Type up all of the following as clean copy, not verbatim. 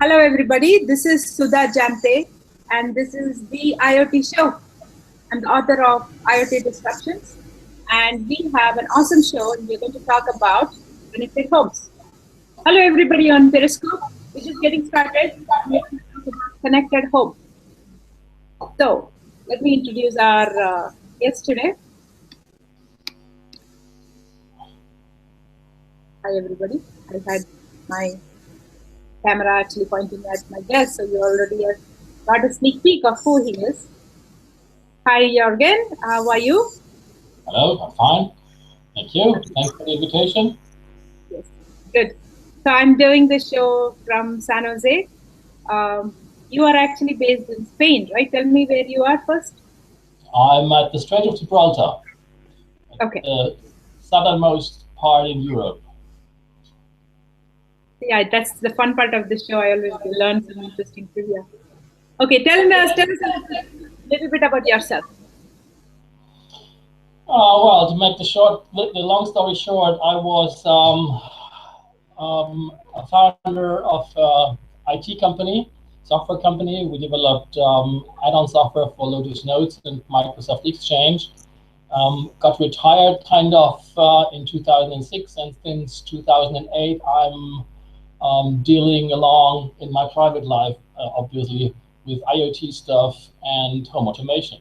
Hello, everybody. This is Sudha Jamthe, and this is the IoT show. I'm the author of IoT Disruptions, and we have an awesome show, and we're going to talk about connected homes. Hello, everybody on Periscope. We're just getting started. We're going to talk about connected home. So, let me introduce our guest today. Hi, everybody. I had my camera actually pointing at my guest, so you already have got a sneak peek of who he is. Hi, Jurgen. How are you? Hello, I'm fine. Thank you. Thanks for the invitation. Yes, good. So I'm doing the show from San Jose. You are actually based in Spain, right? Tell me where you are first. I'm at the Strait of Gibraltar, Okay. the southernmost part in Europe. Yeah, that's the fun part of the show. I always learn some interesting trivia. Okay, tell us a little bit about yourself. Well, to make the long story short, I was a founder of an IT company, software company. We developed add-on software for Lotus Notes and Microsoft Exchange. Got retired kind of in 2006, and since 2008, I'm dealing along in my private life, obviously, with IoT stuff and home automation.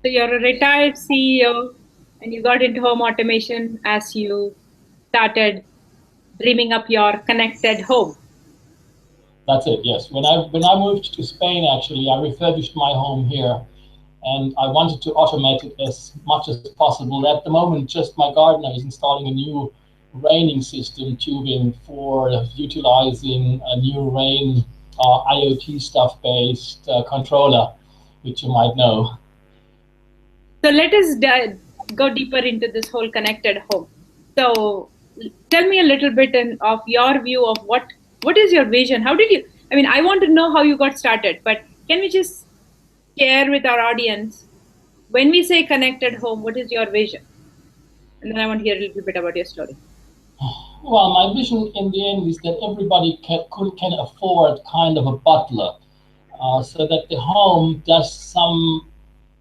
So you're a retired CEO, and you got into home automation as you started dreaming up your connected home. That's it. Yes. When I moved to Spain, actually, I refurbished my home here, and I wanted to automate it as much as possible. At the moment, just my gardener is installing a new raining system tubing for utilizing a new rain IoT stuff-based controller, which you might know. So let us go deeper into this whole connected home. So tell me a little bit of your view of what is your vision? How did you? I mean, I want to know how you got started, but can we just share with our audience when we say connected home, what is your vision? And then I want to hear a little bit about your story. Well, my vision in the end is that everybody can afford kind of a butler, so that the home does some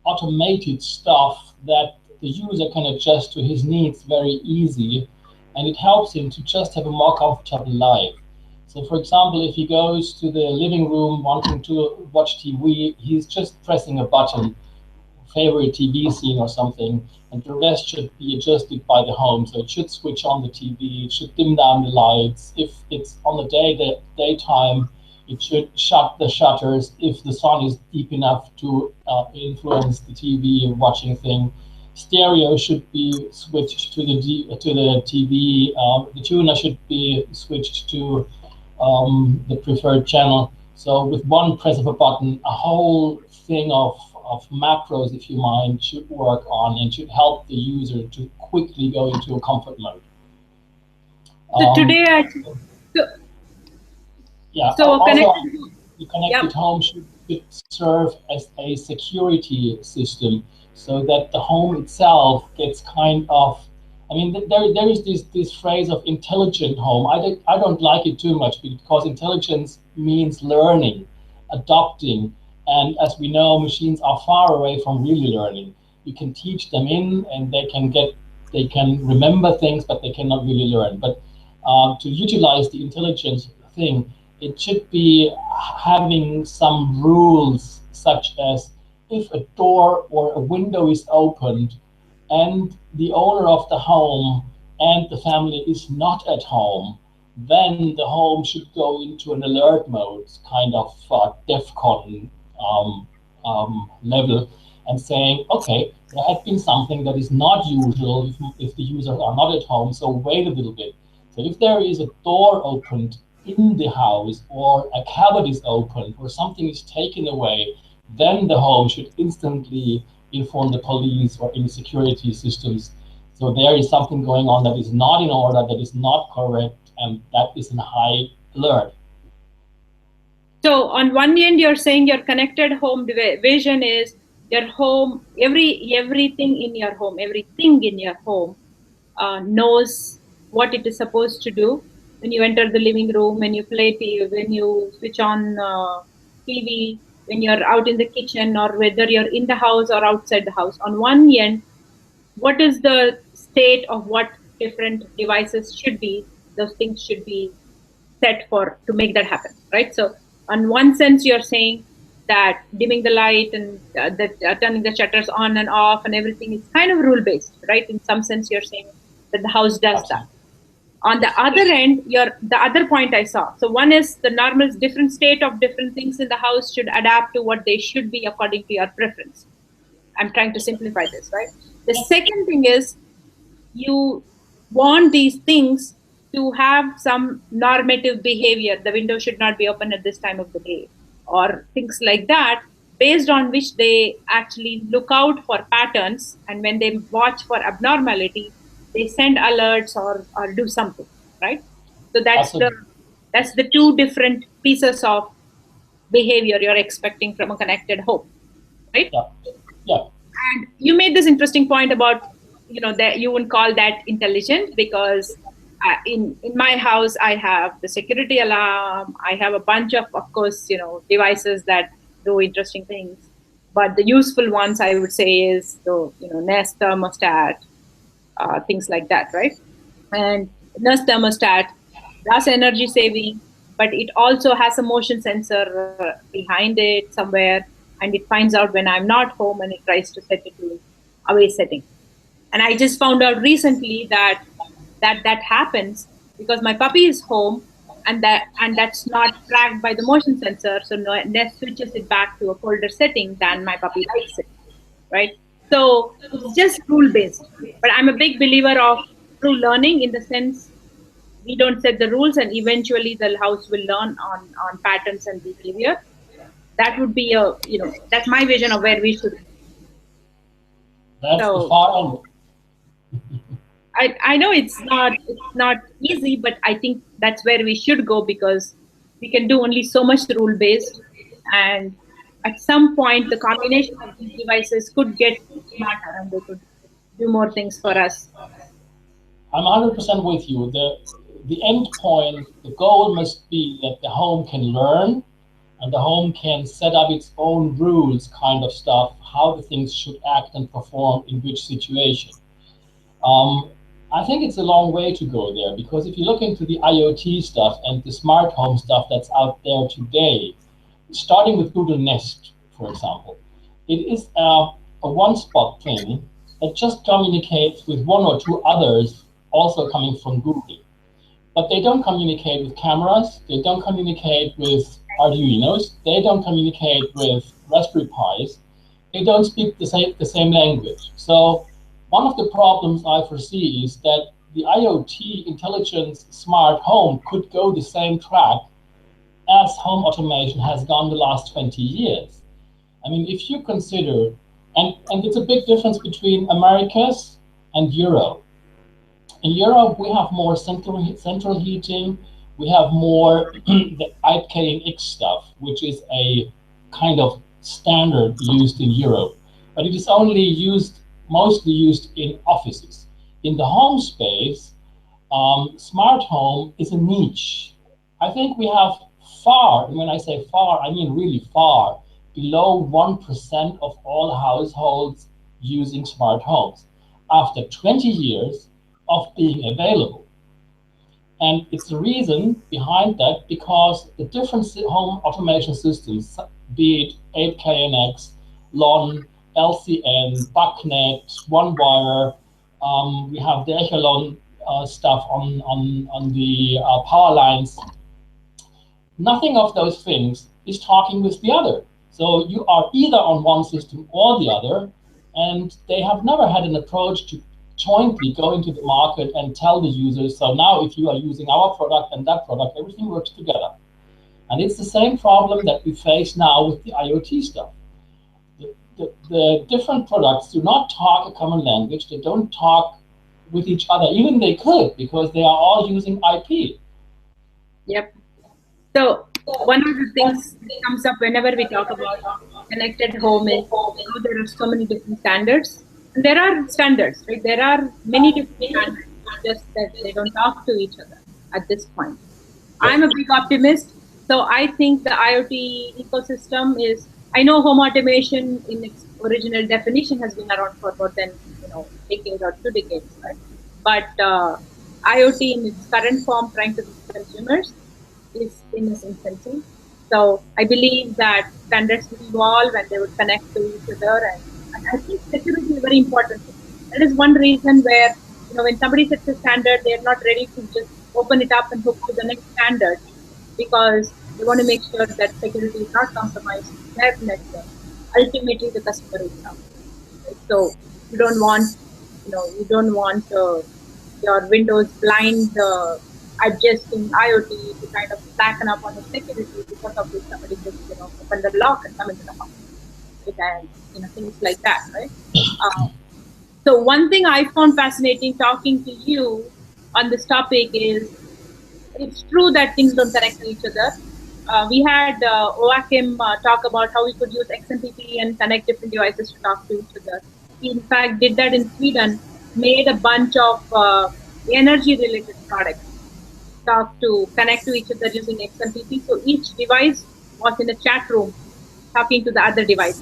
automated stuff that the user can adjust to his needs very easy, and it helps him to just have a more comfortable life. So, for example, if he goes to the living room wanting to watch TV, he's just pressing a button, favorite TV scene or something, and the rest should be adjusted by the home. So it should switch on the TV, it should dim down the lights. If it's on the daytime, it should shut the shutters if the sun is deep enough to influence the TV watching thing. Stereo should be switched to the TV. The tuner should be switched to the preferred channel. So with one press of a button, a whole thing of macros, if you mind, should work on and should help the user to quickly go into a comfort mode. So today, so, Yeah. so Also, connected. the connected Yep. home should serve as a security system, so that the home itself gets kind of. I mean, there is this phrase of intelligent home. I don't like it too much because intelligence means learning, adopting, and as we know, machines are far away from really learning. You can teach them in, and they can remember things, but they cannot really learn. But to utilize the intelligence thing, it should be having some rules, such as if a door or a window is opened and the owner of the home and the family is not at home, then the home should go into an alert mode, kind of DEFCON level, and saying, okay, there had been something that is not usual if the users are not at home, so wait a little bit. So if there is a door opened in the house, or a cupboard is opened, or something is taken away, then the home should instantly inform the police or any security systems. So there is something going on that is not in order, that is not correct, and that is in high alert. So on one end, you're saying your connected home vision is your home, everything in your home knows what it is supposed to do, when you enter the living room, when you play TV, when you switch on TV, when you're out in the kitchen, or whether you're in the house or outside the house. On one end, what is the state of what different devices should be? Those things should be set for to make that happen, right? So, on one sense, you're saying that dimming the light and turning the shutters on and off and everything is kind of rule based, right? In some sense, you're saying that the house does that. Absolutely. On the Yes. other end, the other point I saw. So one is the normal different state of different things in the house should adapt to what they should be according to your preference. I'm trying to simplify this, right? The second thing is you want these things to have some normative behavior. The window should not be open at this time of the day, or things like that, based on which they actually look out for patterns. And when they watch for abnormality, they send alerts or do something, right? So Absolutely. that's the two different pieces of behavior you're expecting from a connected home, right? Yeah. Yeah. And you made this interesting point about, that you wouldn't call that intelligent, because in my house I have the security alarm. I have a bunch of course, devices that do interesting things. But the useful ones I would say is the Nest thermostat, things like that, right? And Nest thermostat does energy saving, but it also has a motion sensor behind it somewhere, and it finds out when I'm not home and it tries to set it to away setting. And I just found out recently that happens because my puppy is home, and that's not tracked by the motion sensor. So Nest switches it back to a colder setting than my puppy likes it, right? So it's just rule based. But I'm a big believer of true learning, in the sense we don't set the rules and eventually the house will learn on patterns and behavior. That would be that's my vision of where we should be. That's the So far end. I know it's not easy, but I think that's where we should go, because we can do only so much rule based, and at some point the combination of these devices could get smarter and they could do more things for us. I'm 100% with you. The end point, the goal must be that the home can learn and the home can set up its own rules, kind of stuff, how the things should act and perform in which situation. Um, I think it's a long way to go there, because if you look into the IoT stuff and the smart home stuff that's out there today, starting with Google Nest, for example, it is a one-spot thing that just communicates with one or two others also coming from Google. But they don't communicate with cameras, they don't communicate with Arduinos, they don't communicate with Raspberry Pis, they don't speak the same language. So one of the problems I foresee is that the IoT intelligence smart home could go the same track as home automation has gone the last 20 years. I mean, if you consider, and it's a big difference between Americas and Europe. In Europe, we have more central heating. We have more the IKNX stuff, which is a kind of standard used in Europe, but it is only mostly used in offices. In the home space, smart home is a niche. I think we have far, and when I say far, I mean really far, below 1% of all households using smart homes after 20 years of being available. And it's the reason behind that because the different home automation systems, be it 8KNX, LON, LCN, BACnet, OneWire, we have the Echelon stuff on the power lines. Nothing of those things is talking with the other. So you are either on one system or the other, and they have never had an approach to jointly go into the market and tell the users, so now if you are using our product and that product, everything works together. And it's the same problem that we face now with the IoT stuff. The different products do not talk a common language. They don't talk with each other. Even they could, because they are all using IP. Yep. So one of the things that comes up whenever we talk about connected home is how there are so many different standards. And there are standards, right? There are many different standards, it's just that they don't talk to each other. at this point. Yes. I'm a big optimist, so I think the IoT ecosystem is. I know home automation in its original definition has been around for more than decade or 2 decades, right? But IoT in its current form, trying to reach consumers, is in its infancy. So I believe that standards will evolve and they would connect to each other, and I think security is a very important thing. That is one reason where when somebody sets a standard, they are not ready to just open it up and hook to the next standard because they want to make sure that security is not compromised in their network. Ultimately, the customer is down. Right? So you don't want, your Windows blind adjusting IoT to kind of slacken up on the security because of which somebody just open the lock and come into the house, right? And things like that, right? So one thing I found fascinating talking to you on this topic is it's true that things don't connect to each other. We had OAKIM talk about how we could use XMPP and connect different devices to talk to each other. He, in fact, did that in Sweden, made a bunch of energy-related products talk to connect to each other using XMPP. So each device was in a chat room talking to the other device,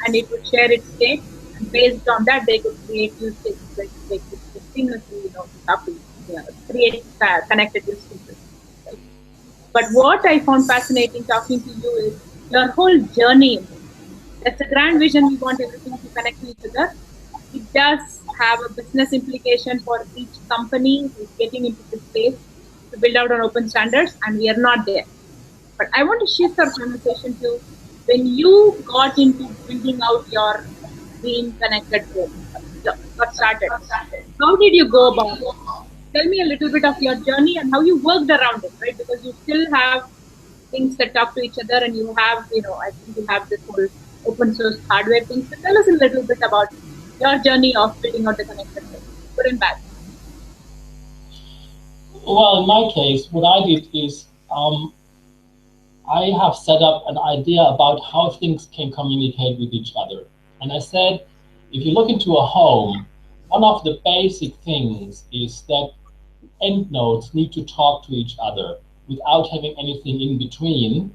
and it would share its state, and based on that, they could create use cases like they could seamlessly, talk to, create connected use cases. Right? But what I found fascinating talking to you is your whole journey in this. That's a grand vision. We want everything to connect to each other. It does have a business implication for each company who's getting into this space to build out on open standards, and we are not there. But I want to shift our conversation to when you got into building out your dream connected home, got started. How did you go about it? Tell me a little bit of your journey and how you worked around it, right? Because you still have things that talk to each other, and you have, I think you have this whole open source hardware thing. So tell us a little bit about your journey of building out the connected home, good and bad. Well, in my case, what I did is I have set up an idea about how things can communicate with each other. And I said, if you look into a home, one of the basic things is that end nodes need to talk to each other without having anything in between.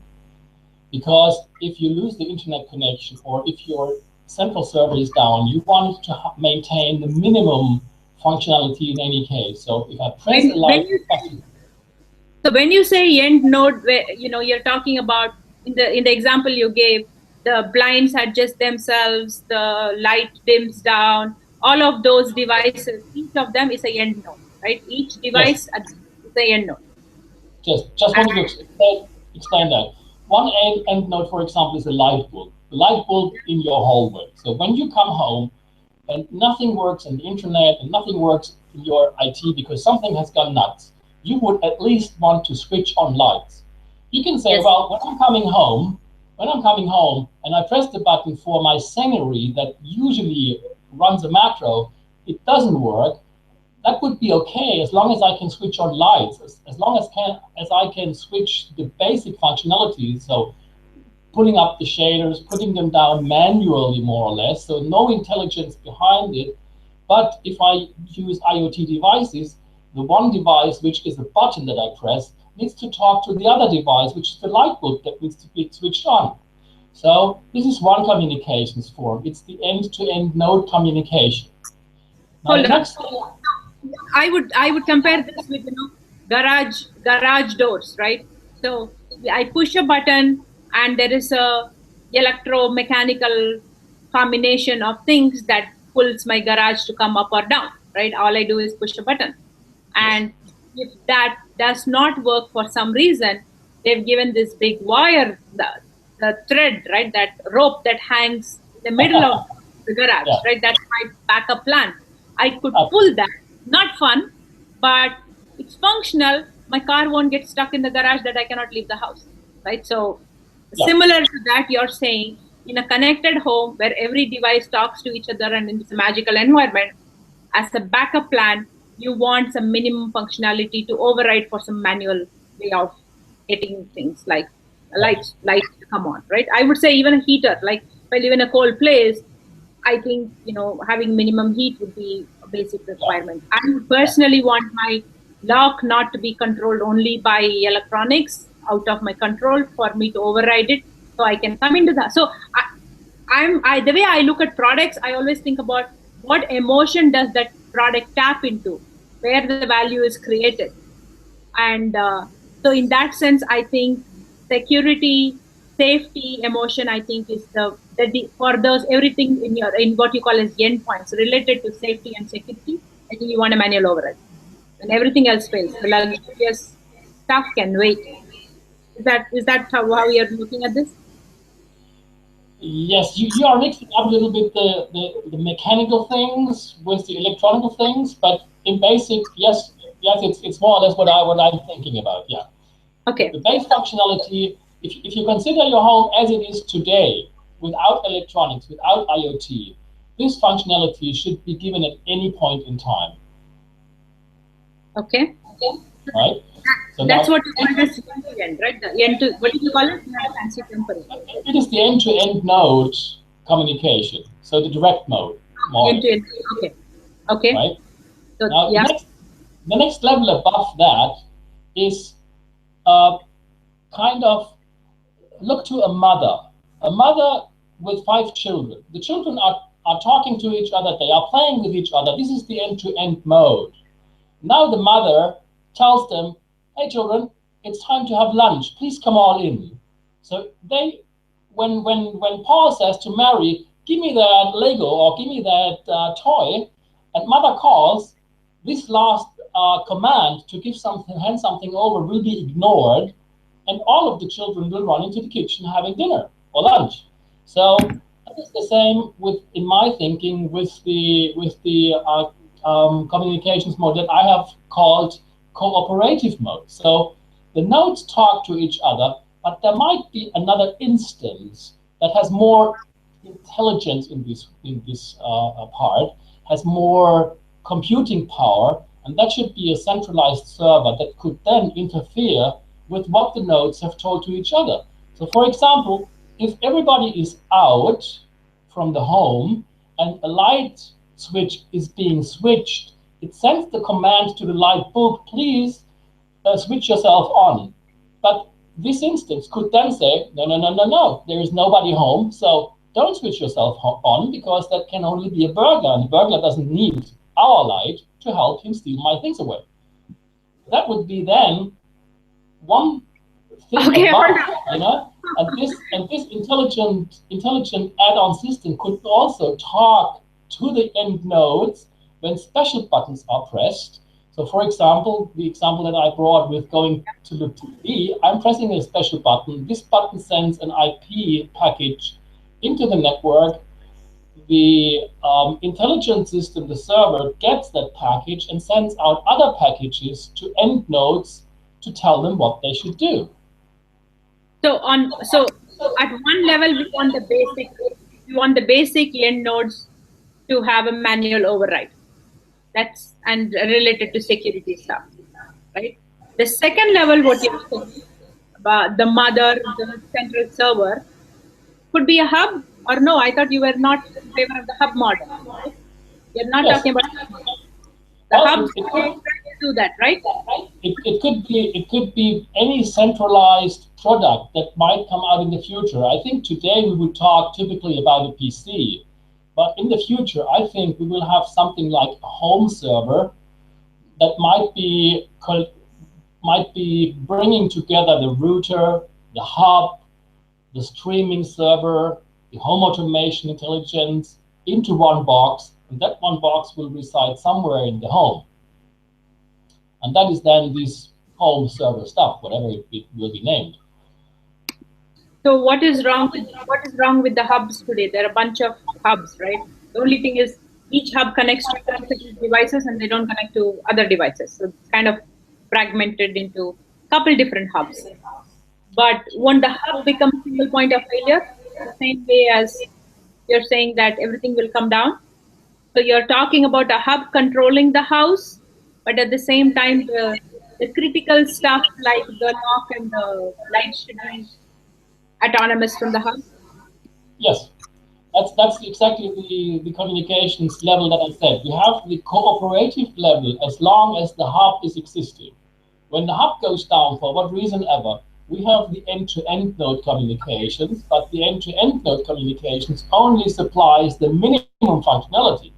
Because if you lose the internet connection or if your central server is down, you want to maintain the minimum functionality in any case. So if I press a light button, so when you say end node, where you're talking about in the example you gave, the blinds adjust themselves, the light dims down, all of those devices, each of them is a end node, right? Each yes, device is a end node. just wanted to explain that. One end node, for example, is a light bulb. The light bulb in your hallway. So when you come home and nothing works on the internet and nothing works in your IT because something has gone nuts, you would at least want to switch on lights. You can say, Yes. well, when I'm coming home and I press the button for my scenery that usually runs a macro, it doesn't work. That would be okay as long as I can switch on lights, as long as I can switch the basic functionalities. So putting up the shaders, putting them down manually, more or less, so no intelligence behind it. But if I use IoT devices, the one device, which is a button that I press, needs to talk to the other device, which is the light bulb that needs to be switched on. So this is one communications form. It's the end-to-end node communication. Now Hold the on. next thing, I would compare this with garage doors, right? So I push a button and there is a electromechanical combination of things that pulls my garage to come up or down, right? All I do is push a button. yes, And if that does not work for some reason, they've given this big wire, the thread, right? That rope that hangs in the middle of the garage, yeah, right? That's my backup plan. I could pull absolutely, that. Not fun, but it's functional. My car won't get stuck in the garage that I cannot leave the house, right? So yeah. similar to that, you're saying in a connected home where every device talks to each other and it's a magical environment, as a backup plan, you want some minimum functionality to override for some manual way of getting things like Yeah. lights to come on, right? I would say even a heater, like if I live in a cold place, I think having minimum heat would be a basic Yeah. requirement. I would Yeah. personally want my lock not to be controlled only by electronics, out of my control, for me to override it, so I can come into that. So the way I look at products, I always think about what emotion does that product tap into, where the value is created. And so in that sense, I think security, safety, emotion, I think is for those, everything in what you call as endpoints related to safety and security, I think you want a manual override. And everything else fails, the luxurious stuff can wait. Is that how you're looking at this? Yes, you are mixing up a little bit the mechanical things with the electronical things, but in basic, yes, it's more or less what I'm thinking about. Yeah, Okay. the base functionality. If you consider your home as it is today, without electronics, without IoT, this functionality should be given at any point in time, Okay. right? So That's now what you call this end to end, right? The end to, what do you call it? You have a fancy term for it. it is the end-to-end node communication, so the direct mode, more or End to less, end. Okay. Okay. right? So Now yeah. the next level above that is uh, kind of look to a mother with 5 children. The children are talking to each other, they are playing with each other. This is the end-to-end mode. Now the mother tells them, hey children, it's time to have lunch. Please come all in. So when Paul says to Mary, give me that Lego or give me that toy, and mother calls, this last command to give something, hand something over will be ignored, and all of the children will run into the kitchen having dinner or lunch. So it's the same with, in my thinking, with the communications mode that I have called cooperative mode. So the nodes talk to each other, but there might be another instance that has more intelligence in this part, has more computing power, and that should be a centralized server that could then interfere with what the nodes have told to each other. So, for example, if everybody is out from the home and a light switch is being switched, it sends the command to the light bulb, please switch yourself on. But this instance could then say, no, no, no, no, no, there is nobody home, so don't switch yourself on because that can only be a burglar, and the burglar doesn't need our light to help him steal my things away. That would be then one thing Okay. above, Hold on. you know, and this intelligent add-on system could also talk to the end nodes when special buttons are pressed. So, for example, the example that I brought with going to the TV, I'm pressing a special button. This button sends an IP package into the network. The intelligent system, the server, gets that package and sends out other packages to end nodes to tell them what they should do. So at one level we want the basic end nodes to have a manual override. That's and related to security stuff, right? The second level, what you're saying about the mother, the central server, could be a hub, or no? I thought you were not in favor of the hub model, right? You're not Yes. talking about hub model. The Well, hubs do that, right? it could be any centralized product that might come out in the future. I think today we would talk typically about a PC, but in the future I think we will have something like a home server that might be bringing together the router, the hub, the streaming server, the home automation intelligence into one box, and that one box will reside somewhere in the home. And that is then this home server stuff, whatever it will be named. So what is wrong with the hubs today? There are a bunch of hubs, right? The only thing is each hub connects to specific devices and they don't connect to other devices. So it's kind of fragmented into a couple different hubs. But won't the hub become a single point of failure? The same way as you're saying that everything will come down. So you're talking about a hub controlling the house, but at the same time the critical stuff like the lock and the light should be autonomous from the hub. Yes, That's exactly the communications level that I said. We have the cooperative level as long as the hub is existing. When the hub goes down for what reason ever, we have the end-to-end node communications, but the end-to-end node communications only supplies the minimum functionality.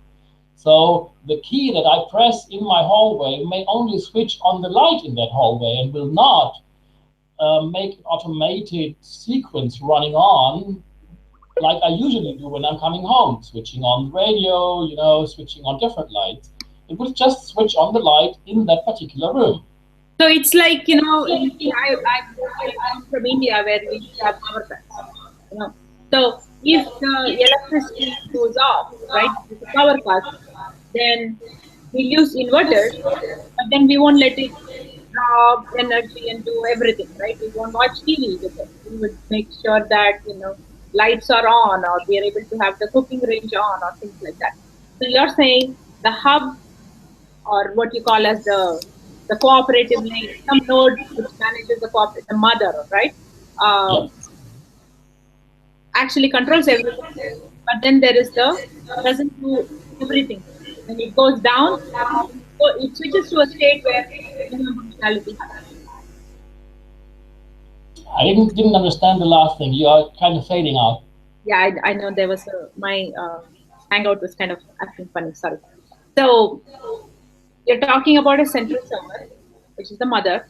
So the key that I press in my hallway may only switch on the light in that hallway and will not make an automated sequence running on like I usually do when I'm coming home, switching on the radio, switching on different lights. It will just switch on the light in that particular room. So it's like, I come from India where we have power cuts. You know, so if the electricity goes off, right, with the power cut, then we use inverters, but then we won't let it draw energy and do everything, right? We won't watch TV with it. We would make sure that lights are on, or we are able to have the cooking range on, or things like that. So you're saying the hub, or what you call as the cooperative link, some node which manages the mother, right? Yes, Actually controls everything. But then there is doesn't do everything. When it goes down, it switches to a state where minimum functionality happens. I didn't understand the last thing. You are kind of fading out. Yeah, I know there was my Hangout was kind of acting funny. Sorry. So you're talking about a central server, which is the mother,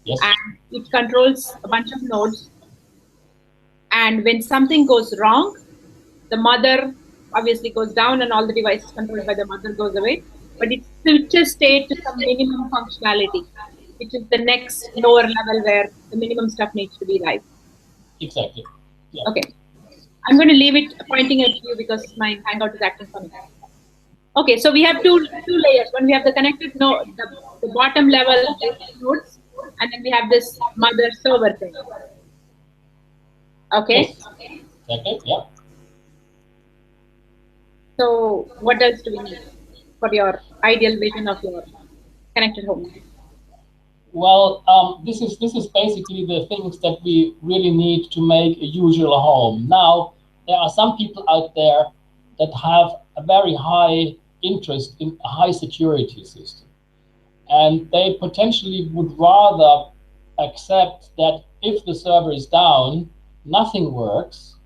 Yes, and it controls a bunch of nodes. And when something goes wrong, the mother obviously goes down and all the devices controlled by the mother goes away, but it switches state to some minimum functionality, which is the next lower level where the minimum stuff needs to be live. exactly. Yeah. Okay, I'm going to leave it pointing at you because my Hangout is acting funny. Okay, so we have two layers. One, we have the connected node, the bottom level nodes, and then we have this mother server thing. Okay, Yes, exactly. Yeah. so what else do we need for your ideal vision of your connected home? Well, this is basically the things that we really need to make a usual home. Now, there are some people out there that have a very high interest in a high security system, and they potentially would rather accept that if the server is down, nothing works,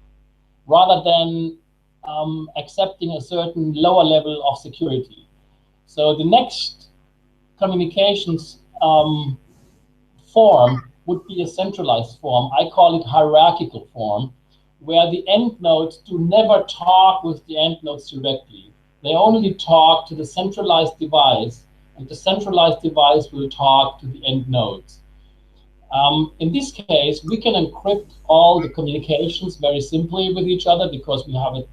rather than accepting a certain lower level of security. So the next communications form would be a centralized form. I call it hierarchical form, where the end nodes do never talk with the end nodes directly. They only talk to the centralized device, and the centralized device will talk to the end nodes. In this case, we can encrypt all the communications very simply with each other because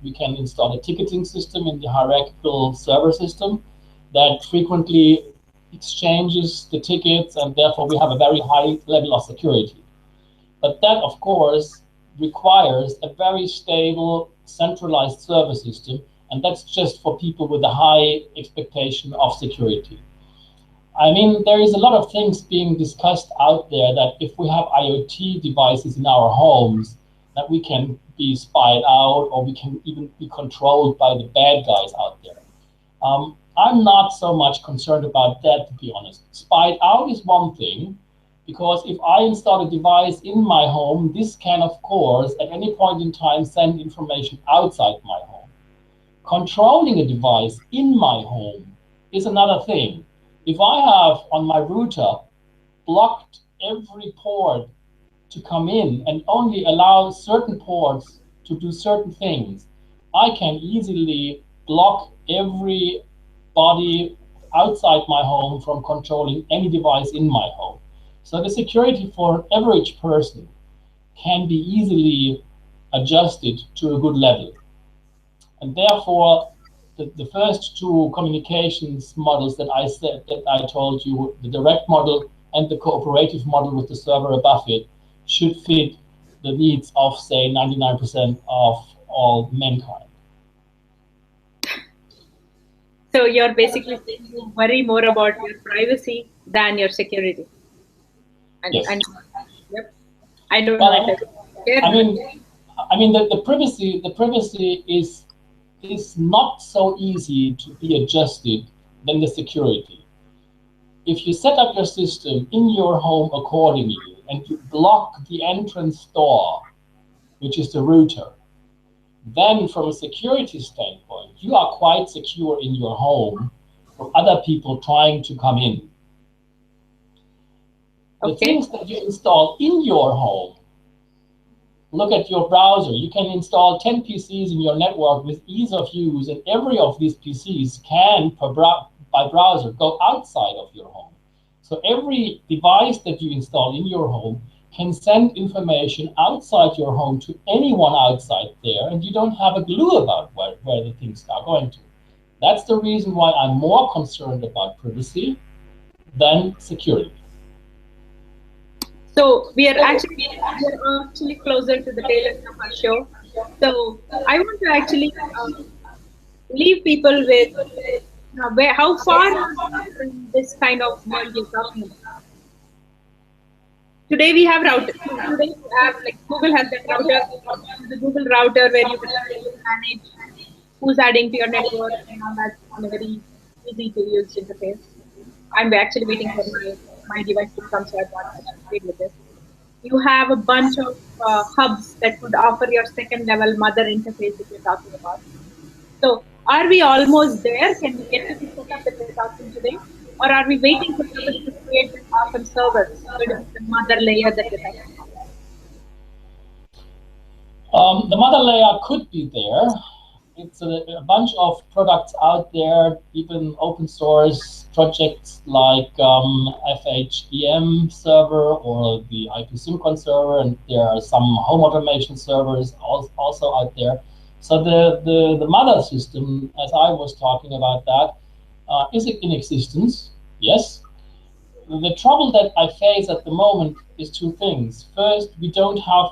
we can install a ticketing system in the hierarchical server system that frequently exchanges the tickets, and therefore we have a very high level of security. But that, of course, requires a very stable centralized server system, and that's just for people with a high expectation of security. I mean, there is a lot of things being discussed out there that if we have IoT devices in our homes, that we can be spied out or we can even be controlled by the bad guys out there. I'm not so much concerned about that, to be honest. Spied out is one thing, because if I install a device in my home, this can, of course, at any point in time, send information outside my home. Controlling a device in my home is another thing. If I have on my router blocked every port to come in and only allow certain ports to do certain things, I can easily block everybody outside my home from controlling any device in my home. So the security for an average person can be easily adjusted to a good level. And therefore, the first two communications models that I told you, the direct model and the cooperative model with the server above it, should fit the needs of, say, 99% of all mankind. So you're basically saying you worry more about your privacy than your security. And Yes. yep, I don't know if Well, I share I that. mean, I mean, the privacy is not so easy to be adjusted than the security. If you set up your system in your home accordingly and you block the entrance door, which is the router, then from a security standpoint, you are quite secure in your home from other people trying to come in. The Okay. things that you install in your home, look at your browser. You can install 10 PCs in your network with ease of use, and every of these PCs can, by browser, go outside of your home. So every device that you install in your home can send information outside your home to anyone outside there, and you don't have a clue about where the things are going to. That's the reason why I'm more concerned about privacy than security. So we are actually closer to the tail end of our show. So I want to actually leave people with how far are we from this kind of world you're talking about. Today we have router. Today we have like Google has that router, the Google router where you can actually manage who's adding to your network and all that on a very easy to use interface. I'm actually waiting for my device to come so I can proceed with this. You have a bunch of hubs that could offer your second level mother interface that you're talking about. So, are we almost there? Can we get to the setup that we're talking today? Or are we waiting for somebody to create this awesome server to be the mother layer that we're talking about? The mother layer could be there. It's a bunch of products out there, even open source projects like FHEM server or the IP SymCon server, and there are some home automation servers also out there. So the mother system, as I was talking about that, is in existence, yes. The trouble that I face at the moment is two things. First, we don't have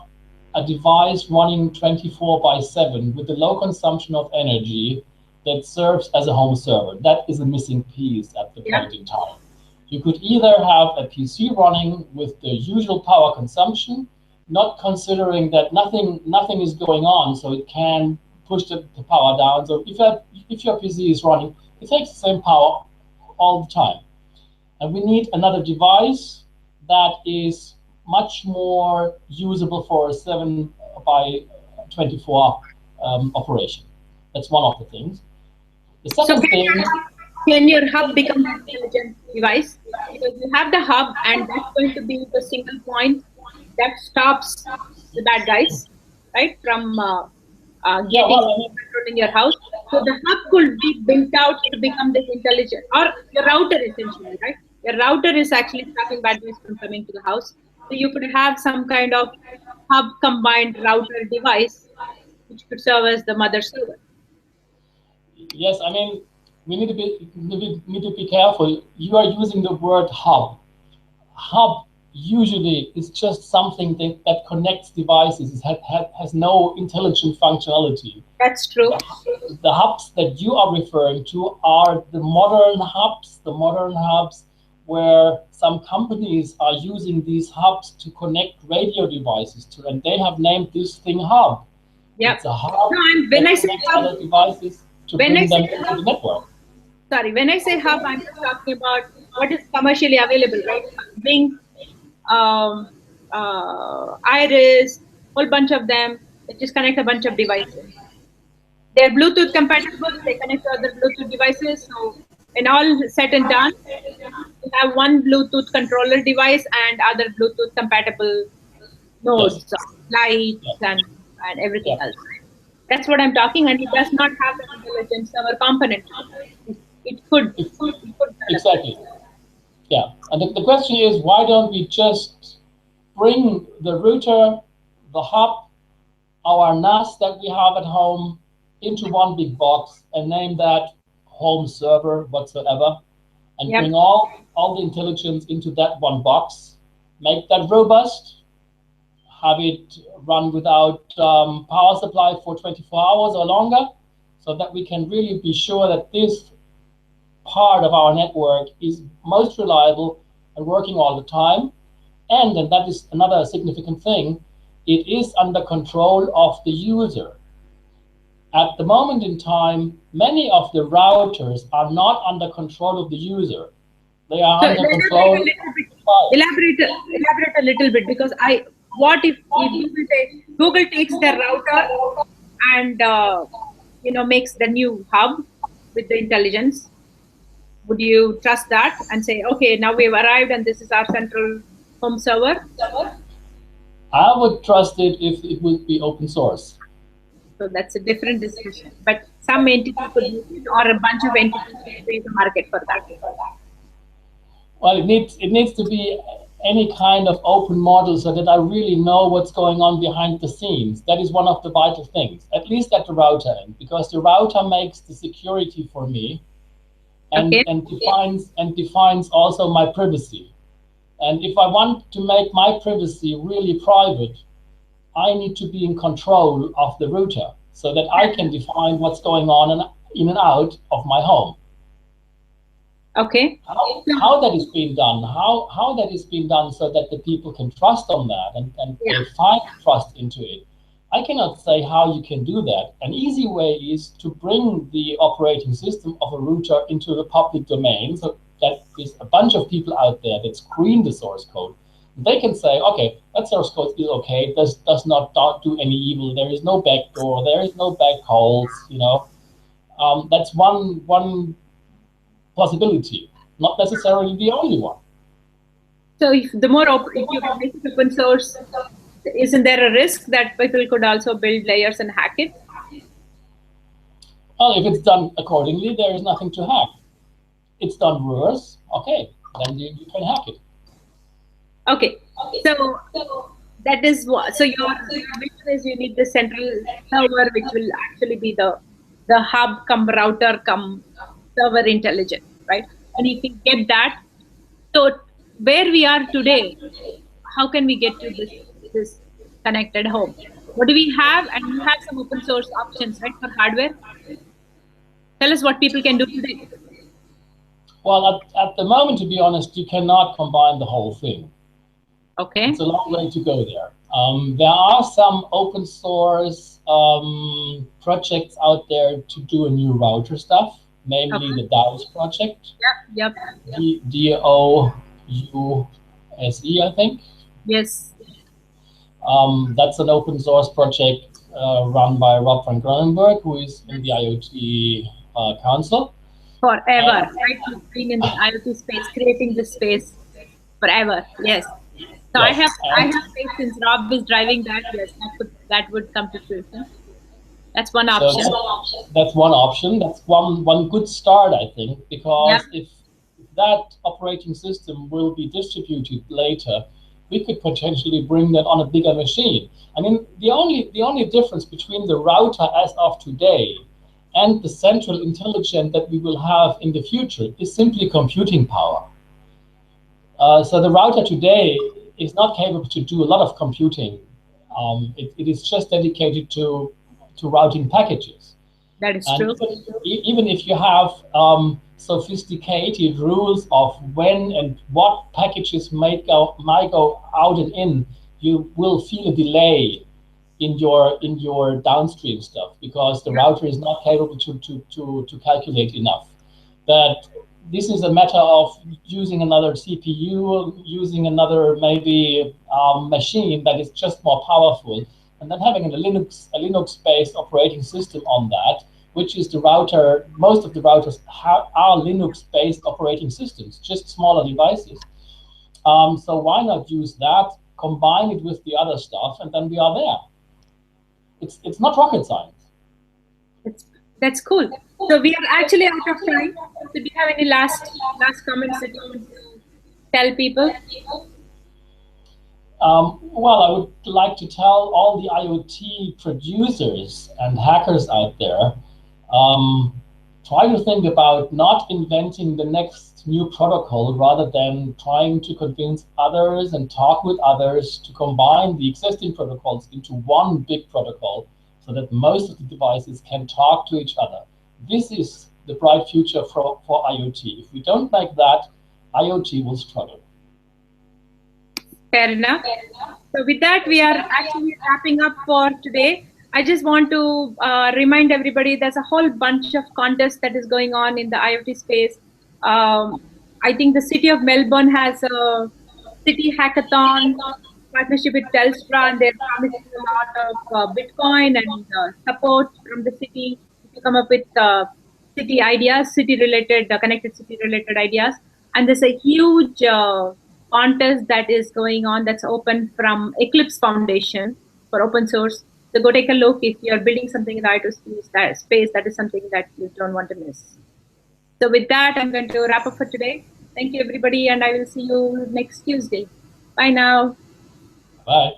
a device running 24 by 7 with a low consumption of energy that serves as a home server. That is a missing piece at the Yeah, point in time. You could either have a PC running with the usual power consumption, not considering that nothing is going on, so it can push the power down. So if your PC is running, it takes the same power all the time. And we need another device that is much more usable for a 7 by 24 operation. That's one of the things. The so second thing, can your hub become an intelligent device? Because you have the hub, and that's going to be the single point that stops the bad guys, right, from yeah, getting well, I mean, controlling your house. So the hub could be built out to become this intelligent, or your router essentially, right? Your router is actually stopping bad guys from coming to the house. So you could have some kind of hub combined router device, which could serve as the mother server. yes, I mean, we need to be careful. You are using the word hub. Hub usually is just something that connects devices. Has no intelligent functionality. That's true. The hubs that you are referring to are the modern hubs where some companies are using these hubs to connect radio devices to, and they have named this thing hub. Yep. It's a hub No, when that I say connects hub, other devices to when I bring say them into hub, the network. sorry, when I say hub, I'm just talking about what is commercially available, right? Bing, um, Iris, whole bunch of them that just connect a bunch of devices. They're Bluetooth compatible. They connect to other Bluetooth devices. So, when all said and done, you have one Bluetooth controller device and other Bluetooth compatible Yes. nodes, lights, Yeah. and everything Yeah. else. That's what I'm talking, and it does not have an intelligent server component to it. It could, Ex- it could develop that. Exactly. Yeah. And the question is, why don't we just bring the router, the hub, our NAS that we have at home into one big box and name that home server whatsoever, and Yep. bring all the intelligence into that one box, make that robust, have it run without power supply for 24 hours or longer, so that we can really be sure that this part of our network is most reliable and working all the time. And that is another significant thing, it is under control of the user. At the moment in time, many of the routers are not under control of the user. They are So under control of the file. elaborate a little bit, because what if Google takes their router and makes the new hub with the intelligence? Would you trust that and say, okay, now we've arrived and this is our central home server? I would trust it if it would be open source. So that's a different discussion. But some entity could use it, or a bunch of entities could create a market for that. Well, it needs to be any kind of open model so that I really know what's going on behind the scenes. That is one of the vital things, at least at the router end, because the router makes the security for me Okay. and defines also my privacy. And if I want to make my privacy really private, I need to be in control of the router so that I can define what's going on in and out of my home. Okay. How that is being done, how that is being done so that the people can trust on that and Yeah. they find trust into it. I cannot say how you can do that. An easy way is to bring the operating system of a router into the public domain, so that is a bunch of people out there that screen the source code. They can say, okay, that source code is okay, does not do any evil, there is no backdoor, there is no backholes, that's one possibility, not necessarily the only one. So if you make it open source, isn't there a risk that people could also build layers and hack it? Well, if it's done accordingly, there is nothing to hack. It's done worse, okay, then you can hack it. Okay. So that is what. So your vision is you need the central server, which will actually be the hub come router come server intelligence, right? And if we get that, so where we are today, how can we get to this connected home? What do we have? And you have some open source options, right, for hardware. Tell us what people can do today. Well, at the moment, to be honest, you cannot combine the whole thing. Okay. It's a long way to go there. There are some open source projects out there to do a new router stuff, namely the DAUS project. Yep. DOUSE, I think. Yes. That's an open source project run by Rob van Cronenberg, who is in the IoT Council. Forever, right? He's been in the IoT space, creating this space forever. Yes. So Yes, I have faith, since Rob is driving that. Yes, that would come to fruition. That's one option. So that's one option. That's one good start, I think, because if that operating system will be distributed later, we could potentially bring that on a bigger machine. I mean, the only difference between the router as of today and the central intelligence that we will have in the future is simply computing power. So the router today is not capable to do a lot of computing. It is just dedicated to routing packages. That is And true. even if you have sophisticated rules of when and what packages might go out and in, you will feel a delay in your downstream stuff because the router is not capable to calculate enough. But this is a matter of using another CPU, using another maybe machine that is just more powerful, and then having a Linux-based operating system on that, which is the router. Most of the routers are Linux-based operating systems, just smaller devices. So why not use that, combine it with the other stuff, and then we are there. It's not rocket science. That's cool. So we are actually out of time. So do you have any last comments that you want to tell people? Well, I would like to tell all the IoT producers and hackers out there, try to think about not inventing the next new protocol rather than trying to convince others and talk with others to combine the existing protocols into one big protocol so that most of the devices can talk to each other. This is the bright future for IoT. If we don't make that, IoT will struggle. Fair enough. So with that, we are actually wrapping up for today. I just want to remind everybody there's a whole bunch of contests that is going on in the IoT space. Um, I think the city of Melbourne has a city hackathon partnership with Telstra, and they're promising a lot of Bitcoin and support from the city to come up with city ideas, city related, connected city related ideas. And there's a huge contest that is going on that's open from Eclipse Foundation for open source. So go take a look if you're building something in the IT space. That is something that you don't want to miss. So with that, I'm going to wrap up for today. Thank you, everybody, and I will see you next Tuesday. Bye now. Bye.